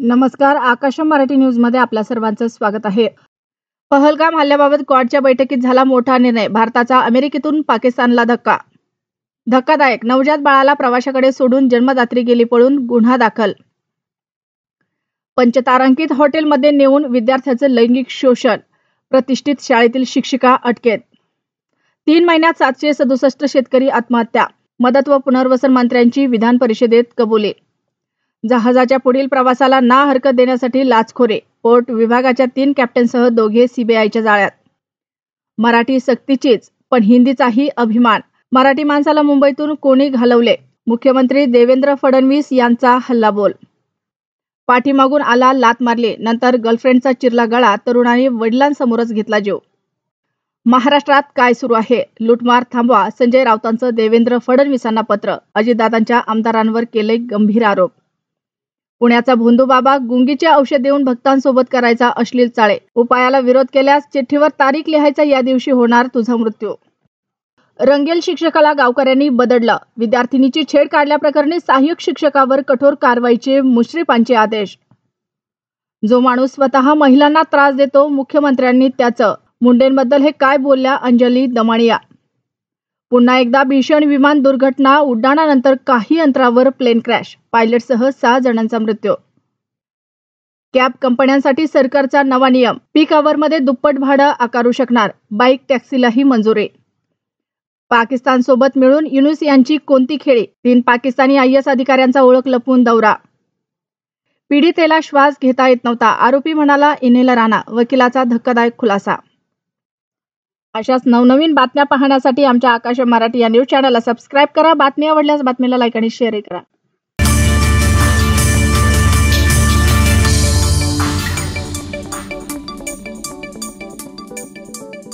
नमस्कार. आकाश मराठी न्यूज मध्ये आपल्या सर्वांचं स्वागत आहे. पहलगाम हल्ल्याबाबत क्वाडच्या बैठकीत झाला मोठा निर्णय. भारताचा अमेरिकेतून पाकिस्तानला धक्का. धक्कादायक. नवजात बाळाला प्रवाशाकडे सोडून जन्मदात्री गेली पळून, गुन्हा दाखल. पंचतारांकित हॉटेलमध्ये नेऊन विद्यार्थ्याचं लैंगिक शोषण. प्रतिष्ठित शाळेतील शिक्षिका अटकेत. 3 महिन्यात 767 शेतकरी आत्महत्या. मदत व पुनर्वसन मंत्र्यांची विधान परिषदेत कबुली. जहाजाच्या पुढील प्रवासाला ना हरकत देण्यासाठी लाचखोरे. पोर्ट विभागाच्या 3 कॅप्टनसह दोघे सीबीआयच्या जाळ्यात. मराठी सक्तीचीच, पण हिंदीचाही अभिमान. मराठी माणसाला मुंबईतून कोणी घालवले? मुख्यमंत्री देवेंद्र फडणवीस यांचा हल्लाबोल. पाठीमागून आला, लात मारली, नंतर गर्लफ्रेंडचा चिरला गळा, तरुणाने वडिलांसमोरच घेतला जीव. महाराष्ट्रात काय सुरू आहे? लूटमार थांबवा. संजय राऊतांचं देवेंद्र फडणवीसांना पत्र. अजितदादांच्या आमदारांवर केले गंभीर आरोप. पुण्याचा भोंदूबाबा गुंगीचे औषध देऊन भक्तांसोबत करायचा अश्लील चाळे. उपायाला विरोध केल्यास चिठ्ठीवर तारीख लिहायचा, या दिवशी होणार तुझा मृत्यू. रंगेल शिक्षकाला गावकऱ्यांनी बदडलं. विद्यार्थिनीची छेड काढल्याप्रकरणी सहाय्यक शिक्षकावर कठोर कारवाईचे मुश्रीफांचे आदेश. जो माणूस स्वतः महिलांना त्रास देतो, मुख्यमंत्र्यांनी त्याचं. मुंडेंबद्दल हे काय बोलल्या अंजली दमानिया. पुन्हा एकदा भीषण विमान दुर्घटना. उड्डाणानंतर काही अंतरावर प्लेन क्रॅश. पायलटसह 6 जणांचा मृत्यू. कॅब कंपन्यांसाठी सरकारचा नवा नियम. पीक आवरमध्ये दुप्पट भाडं आकारू शकणार. बाईक टॅक्सीलाही मंजुरी. पाकिस्तानसोबत मिळून युनूस यांची कोणती खेळी? 3 पाकिस्तानी IAS अधिकाऱ्यांचा ओळख लपवून दौरा. पीडितेला श्वास घेता येत नव्हता. आरोपी म्हणाला इनेलर आणा. वकिलाचा धक्कादायक खुलासा. अशाच नवनवीन बातम्या पाहण्यासाठी आमच्या आकाश मराठी या न्यूज चॅनलला सबस्क्राईब करा. बातमी आवडल्यास बातमीला लाईक आणि शेअर करा.